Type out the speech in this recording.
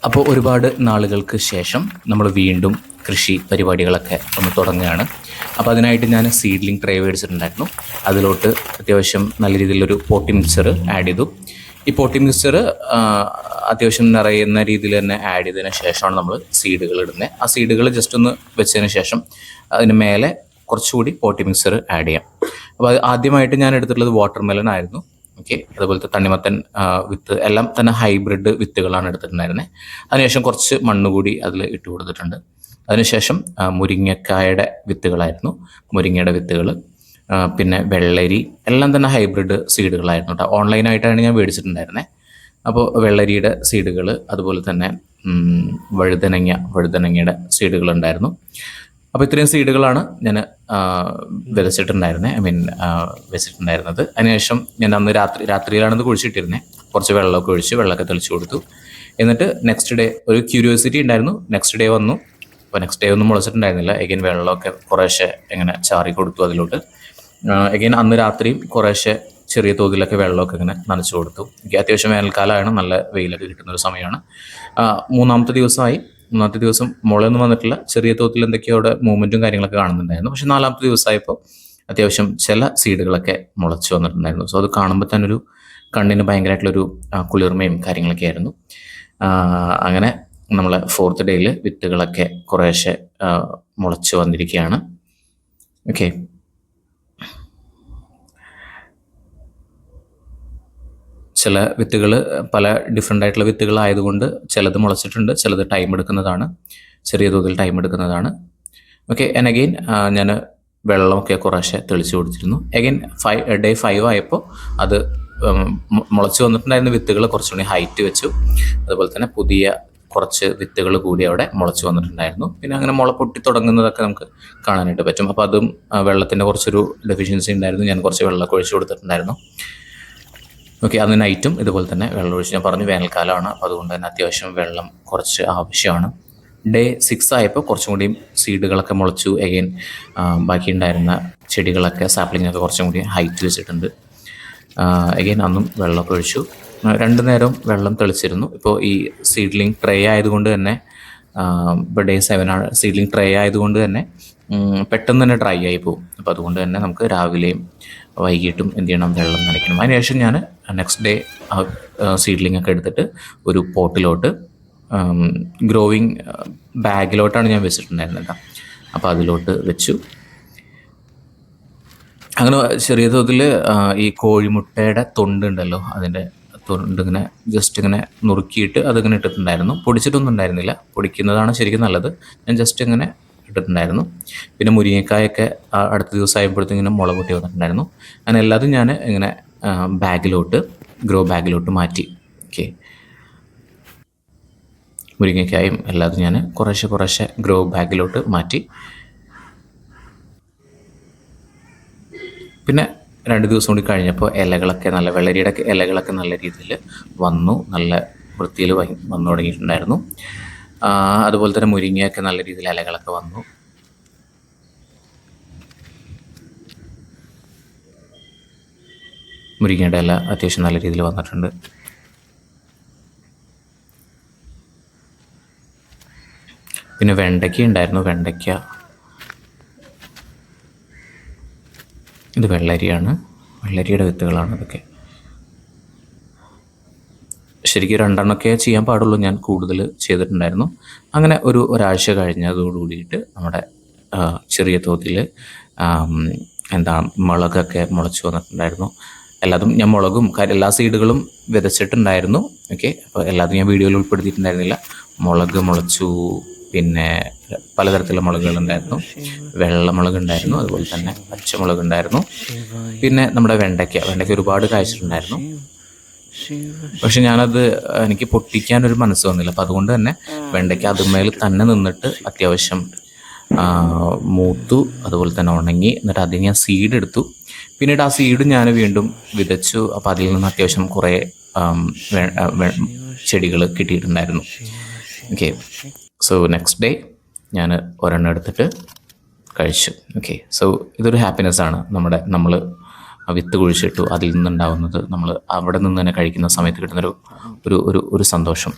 അപ്പോൾ ഒരുപാട് നാളുകൾക്ക് ശേഷം നമ്മൾ വീണ്ടും കൃഷി പരിപാടികളൊക്കെ ഒന്ന് തുടങ്ങുകയാണ്. അപ്പോൾ അതിനായിട്ട് ഞാൻ സീഡ്ലിംഗ് ട്രേ മേടിച്ചിട്ടുണ്ടായിരുന്നു. അതിലോട്ട് അത്യാവശ്യം നല്ല രീതിയിലൊരു പോട്ടി മിക്സ്ചർ ആഡ് ചെയ്തു. ഈ പോട്ടി മിക്സ്ചർ അത്യാവശ്യം നിറയുന്ന രീതിയിൽ തന്നെ ആഡ് ചെയ്തതിന് ശേഷമാണ് നമ്മൾ സീഡുകൾ ഇടുന്നത്. ആ സീഡുകൾ ജസ്റ്റ് ഒന്ന് വെച്ചതിന് ശേഷം അതിന് മേലെ കുറച്ചുകൂടി പോട്ടി മിക്സ്ചർ ആഡ് ചെയ്യാം. അപ്പോൾ അത് ആദ്യമായിട്ട് ഞാൻ എടുത്തിട്ടുള്ളത് വാട്ടർ മെലൺ ആയിരുന്നു. ഓക്കെ, അതുപോലത്തെ തണ്ണിമത്തൻ വിത്ത് എല്ലാം തന്നെ ഹൈബ്രിഡ് വിത്തുകളാണ് എടുത്തിട്ടുണ്ടായിരുന്നത്. അതിനുശേഷം കുറച്ച് മണ്ണ് കൂടി അതിൽ ഇട്ട് കൊടുത്തിട്ടുണ്ട്. അതിനുശേഷം മുരിങ്ങക്കായുടെ വിത്തുകളായിരുന്നു, മുരിങ്ങയുടെ വിത്തുകൾ, പിന്നെ വെള്ളരി എല്ലാം തന്നെ ഹൈബ്രിഡ് സീഡുകളായിരുന്നു കേട്ടോ. ഓൺലൈനായിട്ടാണ് ഞാൻ മേടിച്ചിട്ടുണ്ടായിരുന്നത്. അപ്പോൾ വെള്ളരിയുടെ സീഡുകൾ, അതുപോലെ തന്നെ വഴുതനങ്ങയുടെ സീഡുകളുണ്ടായിരുന്നു. അപ്പോൾ ഇത്രയും സീഡുകളാണ് ഞാൻ വെച്ചിട്ടുണ്ടായിരുന്നത്. അതിനുശേഷം ഞാൻ അന്ന് രാത്രിയിലാണത് കുഴിച്ചിട്ടിരുന്നത്. കുറച്ച് വെള്ളമൊക്കെ ഒഴിച്ച് വെള്ളമൊക്കെ തെളിച്ച് കൊടുത്തു. എന്നിട്ട് നെക്സ്റ്റ് ഡേ ഒരു ക്യൂരിയോസിറ്റി ഉണ്ടായിരുന്നു. നെക്സ്റ്റ് ഡേ വന്നു. അപ്പോൾ നെക്സ്റ്റ് ഡേ ഒന്നും മുളച്ചിട്ടുണ്ടായിരുന്നില്ല. എഗൈൻ വെള്ളമൊക്കെ കുറേശ്ശെ ഇങ്ങനെ ചാറി കൊടുത്തു അതിലോട്ട്. എഗൈൻ അന്ന് രാത്രിയും കുറേശ്ശെ ചെറിയ തോതിലൊക്കെ വെള്ളമൊക്കെ ഇങ്ങനെ നനച്ചു കൊടുത്തു. എനിക്ക് അത്യാവശ്യം വേനൽക്കാലമാണ്, നല്ല വെയിലൊക്കെ കിട്ടുന്നൊരു സമയമാണ്. മൂന്നാമത്തെ ദിവസം മുളയൊന്നും വന്നിട്ടില്ല. ചെറിയ തോതിൽ എന്തൊക്കെയോ അവിടെ മൂവ്മെൻറ്റും കാര്യങ്ങളൊക്കെ കാണുന്നുണ്ടായിരുന്നു. പക്ഷേ നാലാമത്തെ ദിവസമായപ്പോൾ അത്യാവശ്യം ചില സീഡുകളൊക്കെ മുളച്ച് വന്നിട്ടുണ്ടായിരുന്നു. സോ അത് കാണുമ്പോൾ തന്നെ ഒരു കണ്ണിന് ഭയങ്കരമായിട്ടുള്ളൊരു കുളിർമയും കാര്യങ്ങളൊക്കെ ആയിരുന്നു. അങ്ങനെ നമ്മളെ 4th ഡേയിൽ വിത്തുകളൊക്കെ കുറേശ്ശെ മുളച്ച് വന്നിരിക്കുകയാണ്. ഓക്കെ, ചില വിത്തുകൾ പല ഡിഫറെൻ്റ് ആയിട്ടുള്ള വിത്തുകളായതുകൊണ്ട് ചിലത് മുളച്ചിട്ടുണ്ട്, ചിലത് ടൈം എടുക്കുന്നതാണ്, ചെറിയ തോതിൽ ടൈം എടുക്കുന്നതാണ്. ഓക്കെ, ആൻഡ് അഗെയിൻ ഞാൻ വെള്ളമൊക്കെ കുറേശ്ശെ തെളിച്ച് കൊടുത്തിരുന്നു. അഗെയിൻ ഡേ 5 ആയപ്പോൾ അത് മുളച്ച് വന്നിട്ടുണ്ടായിരുന്ന വിത്തുകൾ കുറച്ചുകൂടി ഹൈറ്റ് വെച്ചു. അതുപോലെ തന്നെ പുതിയ കുറച്ച് വിത്തുകൾ കൂടി അവിടെ മുളച്ച് വന്നിട്ടുണ്ടായിരുന്നു. പിന്നെ അങ്ങനെ മുള പൊട്ടി തുടങ്ങുന്നതൊക്കെ നമുക്ക് കാണാനായിട്ട് പറ്റും. അപ്പോൾ അതും വെള്ളത്തിൻ്റെ കുറച്ചൊരു ഡെഫിഷ്യൻസി ഉണ്ടായിരുന്നു. ഞാൻ കുറച്ച് വെള്ളമൊക്കെ ഒഴിച്ച് കൊടുത്തിട്ടുണ്ടായിരുന്നു. ഓക്കെ, അന്ന് നൈറ്റും ഇതുപോലെ തന്നെ വെള്ളം ഒഴിച്ച്, ഞാൻ പറഞ്ഞു വേനൽക്കാലമാണ്, അപ്പോൾ അതുകൊണ്ട് തന്നെ അത്യാവശ്യം വെള്ളം കുറച്ച് ആവശ്യമാണ്. ഡേ 6 ആയപ്പോൾ കുറച്ചും കൂടി സീഡുകളൊക്കെ മുളച്ചു. എഗെയിൻ ബാക്കി ഉണ്ടായിരുന്ന ചെടികളൊക്കെ സാപ്ലിങ്ങൊക്കെ കുറച്ചും കൂടി ഹൈറ്റ് വെച്ചിട്ടുണ്ട്. എഗെയിൻ അന്നും വെള്ളമൊക്കെ ഒഴിച്ചു. 2 നേരം വെള്ളം തെളിച്ചിരുന്നു. ഇപ്പോൾ ഈ സീഡ്ലിംഗ് ട്രേ ആയതുകൊണ്ട് തന്നെ, ഇപ്പോൾ ഡേ 7 ആണ്, സീഡ്ലിംഗ് ട്രേ ആയതുകൊണ്ട് തന്നെ പെട്ടെന്ന് തന്നെ ഡ്രൈ ആയി പോകും. അപ്പോൾ അതുകൊണ്ട് തന്നെ നമുക്ക് രാവിലെയും വൈകിട്ടും എന്ത് ചെയ്യണം, വെള്ളം നനയ്ക്കണം. അതിനുശേഷം ഞാൻ നെക്സ്റ്റ് ഡേ സീഡ്ലിംഗ് ഒക്കെ എടുത്തിട്ട് ഒരു പോട്ടിലോട്ട് ഗ്രോയിങ് ബാഗിലോട്ടാണ് ഞാൻ വെച്ചിട്ടുണ്ടായിരുന്നത്. അപ്പോൾ അതിലോട്ട് വെച്ചു. അങ്ങനെ ചെറിയ തോതിൽ ഈ കോഴിമുട്ടയുടെ തൊണ്ടുണ്ടല്ലോ, അതിൻ്റെ തൊണ്ട് ഇങ്ങനെ ജസ്റ്റ് ഇങ്ങനെ നുറുക്കിയിട്ട് അതിങ്ങനെ ഇട്ടിട്ടുണ്ടായിരുന്നു. പൊടിച്ചിട്ടൊന്നും ഉണ്ടായിരുന്നില്ല, പൊടിക്കുന്നതാണ് ശരിക്കും നല്ലത്. ഞാൻ ജസ്റ്റ് ഇങ്ങനെ ഇട്ടിട്ടുണ്ടായിരുന്നു. പിന്നെ മുരിങ്ങക്കായൊക്കെ അടുത്ത ദിവസം ആയപ്പോഴത്തേക്കിങ്ങനെ മുള പൊട്ടി വന്നിട്ടുണ്ടായിരുന്നു. അങ്ങനെ എല്ലാതും ഞാൻ ഇങ്ങനെ ഗ്രോ ബാഗിലോട്ട് മാറ്റി. ഓക്കെ, മുരിങ്ങക്കായും എല്ലാതും ഞാൻ കുറേശ്ശെ ഗ്രോ ബാഗിലോട്ട് മാറ്റി. പിന്നെ 2 ദിവസം കൂടി കഴിഞ്ഞപ്പോൾ വെള്ളരിയുടെ ഇലകളൊക്കെ നല്ല രീതിയിൽ വന്നു, നല്ല വൃത്തിയിൽ വന്നു തുടങ്ങിയിട്ടുണ്ടായിരുന്നു. അതുപോലെ തന്നെ മുരിങ്ങയൊക്കെ നല്ല രീതിയിൽ ഇലകളൊക്കെ വന്നു. മുരിങ്ങയുടെ ഇല അത്യാവശ്യം നല്ല രീതിയിൽ വന്നിട്ടുണ്ട്. പിന്നെ വെണ്ടയ്ക്ക ഉണ്ടായിരുന്നു. ഇത് വെള്ളരിയുടെ വിത്തുകളാണ് ഇതൊക്കെ. ശരിക്കും 2 എണ്ണമൊക്കെ ചെയ്യാൻ പാടുള്ളൂ, ഞാൻ കൂടുതൽ ചെയ്തിട്ടുണ്ടായിരുന്നു. അങ്ങനെ ഒരാഴ്ച കഴിഞ്ഞതോടുകൂടിയിട്ട് നമ്മുടെ ചെറിയ തോതിൽ മുളകൊക്കെ മുളച്ച് വന്നിട്ടുണ്ടായിരുന്നു. എല്ലാതും ഞാൻ എല്ലാ സീഡുകളും വിതച്ചിട്ടുണ്ടായിരുന്നു. ഓക്കെ, അപ്പോൾ എല്ലാതും ഞാൻ വീഡിയോയിൽ ഉൾപ്പെടുത്തിയിട്ടുണ്ടായിരുന്നില്ല. മുളക് മുളച്ചു, പിന്നെ പലതരത്തിലുള്ള മുളകുകളുണ്ടായിരുന്നു. വെള്ളമുളക് ഉണ്ടായിരുന്നു, അതുപോലെ തന്നെ പച്ചമുളക് ഉണ്ടായിരുന്നു. പിന്നെ നമ്മുടെ വെണ്ടയ്ക്ക ഒരുപാട് കായ്ച്ചിട്ടുണ്ടായിരുന്നു. പക്ഷെ എനിക്ക് പൊട്ടിക്കാനൊരു മനസ്സ് വന്നില്ല. അപ്പം അതുകൊണ്ട് തന്നെ വെണ്ടയ്ക്ക അതുമേൽ തന്നെ നിന്നിട്ട് അത്യാവശ്യം മൂത്തു, അതുപോലെ തന്നെ ഉണങ്ങി. എന്നിട്ട് അതിൽ ഞാൻ സീഡ് എടുത്തു. പിന്നീട് ആ സീഡ് ഞാൻ വീണ്ടും വിതച്ചു. അപ്പോൾ അതിൽ നിന്ന് അത്യാവശ്യം കുറേ ചെടികൾ കിട്ടിയിട്ടുണ്ടായിരുന്നു. ഓക്കെ, സോ നെക്സ്റ്റ് ഡേ ഞാൻ ഒരെണ്ണം എടുത്തിട്ട് കഴിച്ചു. ഓക്കെ, സോ ഇതൊരു ഹാപ്പിനെസ്സാണ്. നമ്മൾ വിത്ത് കുഴിച്ചിട്ടു, അതിൽ നിന്നുണ്ടാവുന്നത് നമ്മൾ അവിടെ നിന്ന് തന്നെ കഴിക്കുന്ന സമയത്ത് കിട്ടുന്നൊരു സന്തോഷം.